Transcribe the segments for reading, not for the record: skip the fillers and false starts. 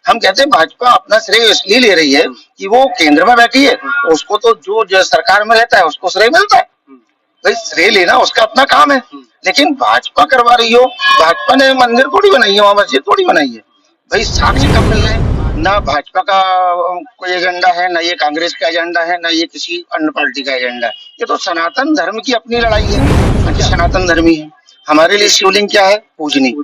हम कहते हैं भाजपा अपना श्रेय इसलिए ले रही है कि वो केंद्र में बैठी है, तो उसको तो जो सरकार में रहता है उसको श्रेय मिलता है। भाई श्रेय लेना उसका अपना काम है, लेकिन भाजपा करवा रही हो, भाजपा ने मंदिर थोड़ी बनाई है, वहां मस्जिद थोड़ी बनाई है। भाई साक्ष्य कब मिल रहे हैं? ना भाजपा का कोई एजेंडा है, ना ये कांग्रेस का एजेंडा है, ना ये किसी अन्य पार्टी का एजेंडा है। ये तो सनातन धर्म की अपनी लड़ाई है, क्योंकि सनातन धर्मी है। हमारे लिए शिवलिंग क्या है? पूजनी।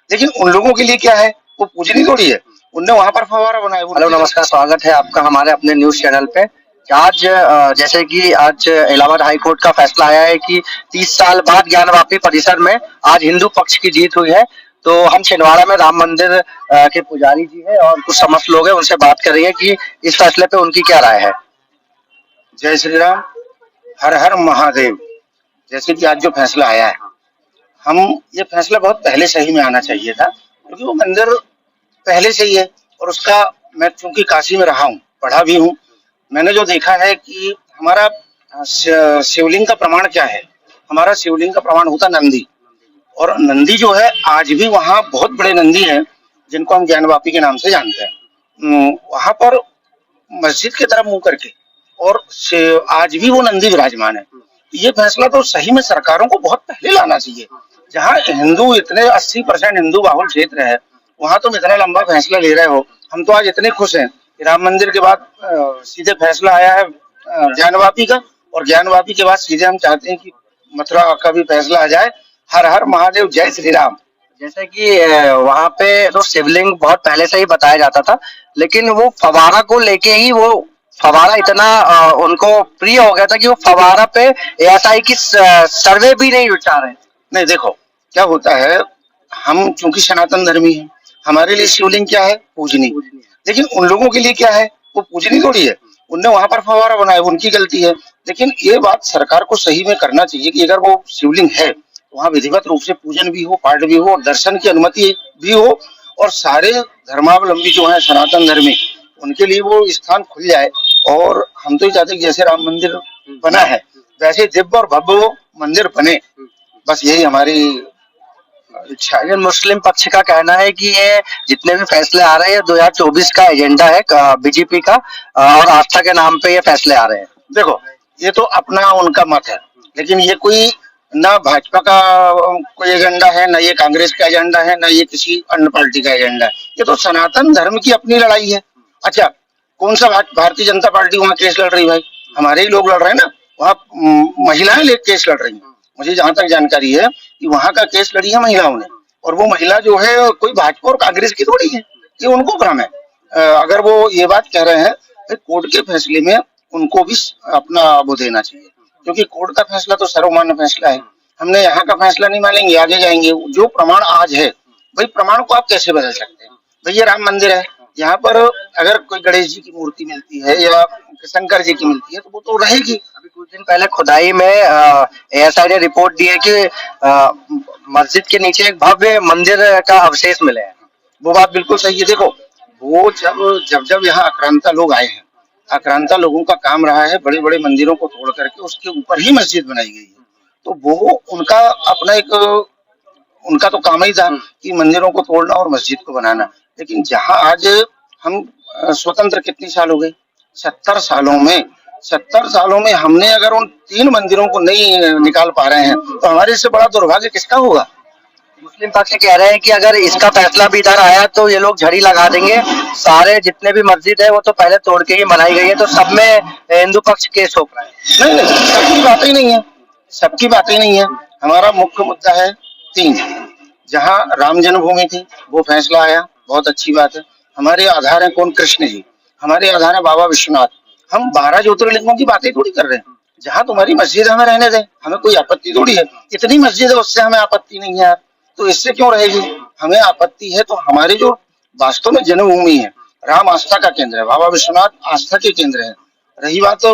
लेकिन उन लोगों के लिए क्या है? वो पूजनी थोड़ी है। उनने वहां पर फव्वारा बनाया। हेलो नमस्कार, स्वागत है आपका हमारे अपने न्यूज चैनल पे। आज जैसे कि आज इलाहाबाद हाई कोर्ट का फैसला आया है कि 30 साल बाद ज्ञानवापी परिसर में आज हिंदू पक्ष की जीत हुई है। तो हम छिंदवाड़ा में राम मंदिर के पुजारी जी है और कुछ समस्त लोग हैं, उनसे बात कर रही है कि इस फैसले पे उनकी क्या राय है। जय श्री राम, हर हर महादेव। जैसे कि आज जो फैसला आया है, हम ये फैसला बहुत पहले से ही में आना चाहिए था, क्योंकि वो मंदिर पहले से ही है। और उसका मैं चूंकि काशी में रहा हूँ, पढ़ा भी हूँ, मैंने जो देखा है कि हमारा शिवलिंग का प्रमाण क्या है। हमारा शिवलिंग का प्रमाण होता नंदी, और नंदी जो है आज भी वहाँ बहुत बड़े नंदी हैं जिनको हम ज्ञानवापी के नाम से जानते हैं। वहां पर मस्जिद की तरफ मुंह करके और आज भी वो नंदी विराजमान है। ये फैसला तो सही में सरकारों को बहुत पहले लाना चाहिए। जहाँ हिंदू इतने 80% हिंदू बाहुल क्षेत्र है, वहां तुम इतना लंबा फैसला ले रहे हो। हम तो आज इतने खुश हैं कि राम मंदिर के बाद सीधे फैसला आया है ज्ञानवापी का, और ज्ञानवापी के बाद सीधे हम चाहते हैं कि मथुरा का भी फैसला आ जाए। हर हर महादेव, जय श्री राम। जैसे कि वहां पे तो शिवलिंग बहुत पहले से ही बताया जाता था, लेकिन वो फवारा को लेके ही वो फवारा इतना उनको प्रिय हो गया था कि वो फवारा पे एएसआई की सर्वे भी नहीं उठा रहे। नहीं, देखो क्या होता है, हम चूंकि सनातन धर्मी हैं, हमारे लिए शिवलिंग क्या है? पूजनी। लेकिन उन लोगों के लिए क्या है? वो पूजनी थोड़ी है। उनने वहां पर फव्वारा बनाया, उनकी गलती है। लेकिन ये बात सरकार को सही में करना चाहिए कि अगर वो शिवलिंग है, वहाँ विधिवत रूप से पूजन भी हो, पाठ भी हो, और दर्शन की अनुमति भी हो, और सारे धर्मावलंबी जो है सनातन धर्मी, उनके लिए वो स्थान खुल जाए। और हम तो ये चाहते हैं कि जैसे राम मंदिर बना है, वैसे दिव्य और भव्य वो मंदिर बने। बस यही हमारी इच्छा है। मुस्लिम पक्ष का कहना है कि ये जितने भी फैसले आ रहे हैं 2024 का एजेंडा है बीजेपी का, और आस्था के नाम पे ये फैसले आ रहे हैं। देखो, ये तो अपना उनका मत है, लेकिन ये कोई ना भाजपा का कोई एजेंडा है, ना ये कांग्रेस का एजेंडा है, ना ये किसी अन्य पार्टी का एजेंडा है। ये तो सनातन धर्म की अपनी लड़ाई है। अच्छा, कौन सा भारतीय जनता पार्टी वहाँ केस लड़ रही? भाई हमारे ही लोग लड़ रहे हैं ना। वहाँ महिलाएं ले केस लड़ रही हैं। मुझे जहां तक जानकारी है कि वहां का केस लड़ी है महिलाओं ने, और वो महिला जो है कोई भाजपा और कांग्रेस की थोड़ी है। ये उनको भ्रम है। अगर वो ये बात कह रहे हैं, तो कोर्ट के फैसले में उनको भी अपना वो देना चाहिए, क्योंकि कोर्ट का फैसला तो सर्वमान्य फैसला है। हमने यहाँ का फैसला नहीं मानेंगे, आगे जाएंगे। जो प्रमाण आज है, भाई प्रमाण को आप कैसे बदल सकते हैं? भैया राम मंदिर है, यहाँ पर अगर कोई गणेश जी की मूर्ति मिलती है या शंकर जी की मिलती है, तो वो तो रहेगी। अभी कुछ दिन पहले खुदाई में एएसआई ने रिपोर्ट दी है कि मस्जिद के नीचे एक भव्य मंदिर का अवशेष मिले हैं। वो बात बिल्कुल सही है। देखो, वो जब यहाँ आक्रांता लोग आए हैं, आक्रांता लोगों का काम रहा है बड़े बड़े मंदिरों को तोड़ करके उसके ऊपर ही मस्जिद बनाई गई है। तो वो उनका अपना एक उनका तो काम ही था कि मंदिरों को तोड़ना और मस्जिद को बनाना। लेकिन जहाँ आज हम स्वतंत्र कितने साल हो गए? 70 सालों में 70 सालों में हमने अगर उन 3 मंदिरों को नहीं निकाल पा रहे हैं, तो हमारे इससे बड़ा दुर्भाग्य किसका होगा? मुस्लिम पक्ष कह रहे हैं कि अगर इसका फैसला भी इधर आया तो ये लोग झड़ी लगा देंगे। सारे जितने भी मस्जिद है वो तो पहले तोड़ के ही बनाई गई है, तो सब में हिंदू पक्ष केस ठोक रहा है। नहीं, सबकी बात ही नहीं है, सबकी बात ही नहीं है। हमारा मुख्य मुद्दा है 3। जहाँ राम जन्मभूमि थी वो फैसला आया, बहुत अच्छी बात है। हमारे आधार है कौन? कृष्ण जी। हमारे आधार है बाबा विश्वनाथ। हम 12 ज्योतिर्लिंगों की बातें थोड़ी कर रहे हैं। जहाँ तुम्हारी मस्जिद हमें रहने दें, हमें कोई आपत्ति थोड़ी है। इतनी मस्जिद है, उससे हमें आपत्ति नहीं है यार, तो इससे क्यों रहेगी? हमें आपत्ति है तो हमारे जो वास्तव में जन्मभूमि है, राम आस्था का केंद्र है, बाबा विश्वनाथ आस्था के केंद्र है। रही बात तो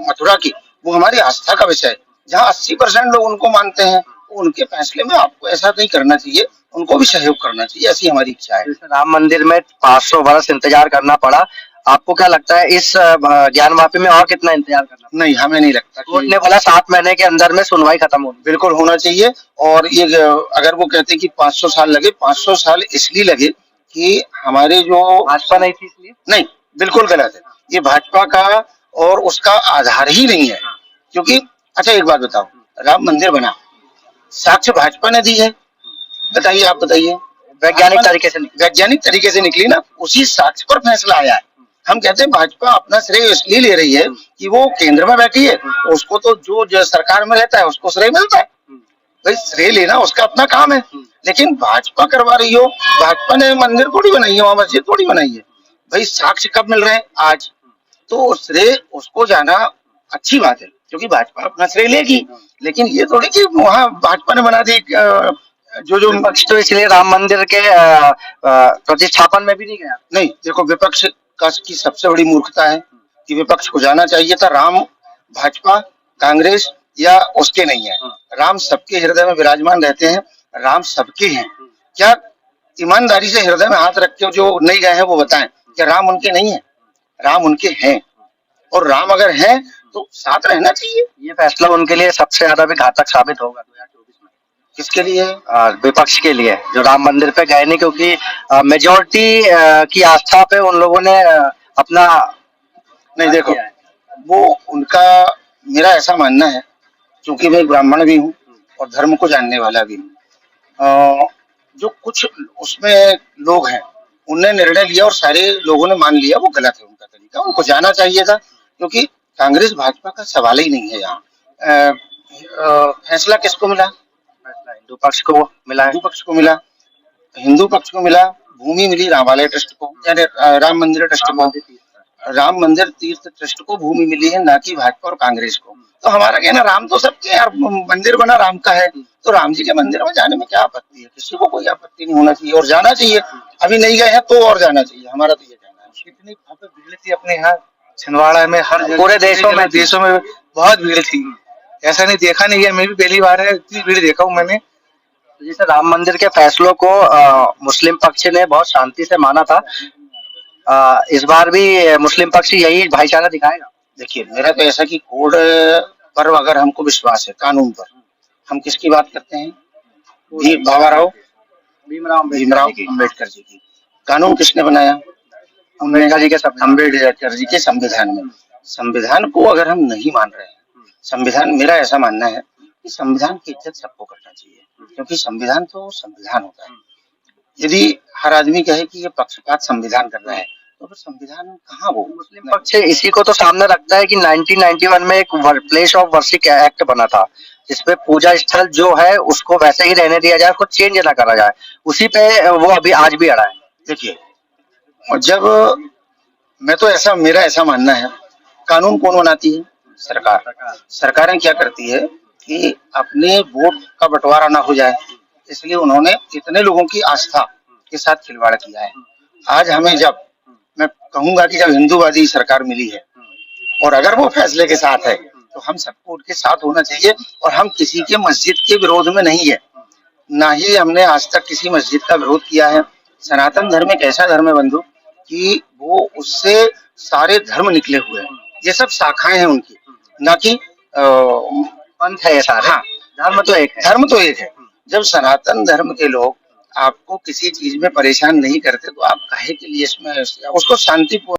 मथुरा की, वो हमारी आस्था का विषय है। जहाँ 80% लोग उनको मानते हैं, उनके फैसले में आपको ऐसा नहीं करना चाहिए, उनको भी सहयोग करना चाहिए, ऐसी हमारी इच्छा है। राम मंदिर में 500 वर्ष इंतजार करना पड़ा, आपको क्या लगता है इस ज्ञानवापी में और कितना इंतजार करना? नहीं, हमें नहीं लगता। कोर्ट ने बोला 7 महीने के अंदर में सुनवाई खत्म होगी। बिल्कुल होना चाहिए। और ये अगर वो कहते हैं कि 500 साल लगे, 500 साल इसलिए लगे कि हमारे जो भाजपा नहीं थी इसलिए? नहीं, बिल्कुल गलत है। ये भाजपा का और उसका आधार ही नहीं है, क्योंकि अच्छा एक बात बताओ, राम मंदिर बना, साक्ष्य भाजपा ने दी है, बताइए, आप बताइए। वैज्ञानिक तरीके से निकली ना, उसी साक्ष्य पर फैसला आया है। हम कहते हैं भाजपा अपना श्रेय इसलिए ले रही है कि वो केंद्र में बैठी है, तो उसको तो जो सरकार में रहता है उसको श्रेय मिलता है, भाई श्रेय लेना उसका अपना काम है। लेकिन भाजपा करवा रही हो, भाजपा ने मंदिर थोड़ी बनाई है, वहां मस्जिद थोड़ी बनाई है, भाई साक्ष्य कब मिल रहे हैं? आज। तो श्रेय उसको जाना अच्छी बात है, क्योंकि भाजपा अपना श्रेय लेगी, लेकिन ये थोड़ी कि वहां भाजपा ने बना दी। जो विपक्ष तो इसलिए राम मंदिर के प्रतिष्ठापन में भी नहीं गया। नहीं, देखो विपक्ष की सबसे बड़ी मूर्खता है कि विपक्ष को जाना चाहिए था। राम भाजपा कांग्रेस या उसके नहीं है, राम सबके हृदय में विराजमान रहते हैं, राम सबके हैं। क्या ईमानदारी से हृदय में हाथ रख के जो नहीं गए हैं वो बताएं, क्या राम उनके नहीं है? राम उनके हैं, और राम अगर हैं तो साथ रहना चाहिए। ये फैसला उनके लिए सबसे ज्यादा भी घातक साबित होगा 2024 में। किसके लिए? विपक्ष के लिए, जो राम मंदिर पे गए नहीं, क्योंकि मेजोरिटी की आस्था पे उन लोगों ने अपना नहीं, देखो वो उनका, मेरा ऐसा मानना है, क्योंकि मैं एक ब्राह्मण भी हूँ और धर्म को जानने वाला भी हूँ, जो कुछ उसमें लोग हैं उनने निर्णय लिया और सारे लोगों ने मान लिया, वो गलत है उनका तरीका, उनको जाना चाहिए था, क्योंकि कांग्रेस भाजपा का सवाल ही नहीं है यहाँ। फैसला किसको मिला? हिंदू पक्ष को मिला, हिंदू पक्ष को मिला, हिंदू पक्ष को मिला, भूमि मिली रामालय ट्रस्ट को, यानी राम मंदिर ट्रस्ट को, राम मंदिर तीर्थ ट्रस्ट को भूमि मिली है, ना कि भाजपा और कांग्रेस को। तो हमारा कहना, राम तो सबके यार, मंदिर बना राम का है, तो राम जी के मंदिर में जाने में क्या आपत्ति है? किसी को कोई आपत्ति नहीं होना चाहिए, और जाना चाहिए। अभी नहीं गए हैं तो और जाना चाहिए, हमारा तो ये कहना है। कितनी भीड़ थी अपने यहाँ छिंदवाड़ा में, हर पूरे देशों में बहुत भीड़ थी, ऐसा नहीं देखा नहीं है, मैं भी पहली बार है इतनी भीड़ देखा हूँ मैंने। जैसे राम मंदिर के फैसलों को मुस्लिम पक्ष ने बहुत शांति से माना था, इस बार भी मुस्लिम पक्ष यही भाईचारा दिखाएगा। देखिए, मेरा तो ऐसा कि कोड पर अगर हमको विश्वास है, कानून पर, हम किसकी बात करते हैं? भीमराव अम्बेडकर जी की। कानून किसने बनाया? अम्बेडकर जी के संविधान में। संविधान को अगर हम नहीं मान रहे हैं, संविधान, मेरा ऐसा मानना है कि संविधान की इज्जत सबको करना चाहिए, क्योंकि संविधान तो संविधान होता है। यदि हर आदमी कहे कि ये पक्षपात संविधान कर रहा है, तो फिर संविधान कहाँ? वो मुस्लिम पक्ष इसी को तो सामने रखता है कि 1991 में एक प्लेस ऑफ वर्शिप एक्ट बना था, जिसपे पूजा स्थल जो है उसको वैसे ही रहने दिया जाए, उसको चेंज ना करा जाए, उसी पे वो अभी आज भी अड़ा है। देखिए, जब मैं तो ऐसा, मेरा ऐसा मानना है, कानून कौन बनाती है? सरकार। सरकारें क्या करती है कि अपने वोट का बंटवारा ना हो जाए, इसलिए उन्होंने इतने लोगों की आस्था के साथ खिलवाड़ किया है। आज हमें, जब मैं कहूंगा कि जब हिंदूवादी सरकार मिली है और अगर वो फैसले के साथ है, तो हम सबको उनके साथ होना चाहिए, और हम किसी के मस्जिद के विरोध में नहीं है, ना ही हमने आज तक किसी मस्जिद का विरोध किया है। सनातन धर्म एक ऐसा धर्म है बंधु कि वो, उससे सारे धर्म निकले हुए हैं, ये सब शाखाएं हैं उनकी, ना कि पंथ है ये सारे। हाँ, धर्म तो एक है। धर्म तो एक है। जब सनातन धर्म के लोग आपको किसी चीज में परेशान नहीं करते, तो आप काहे के लिए इसमें उसको शांतिपूर्ण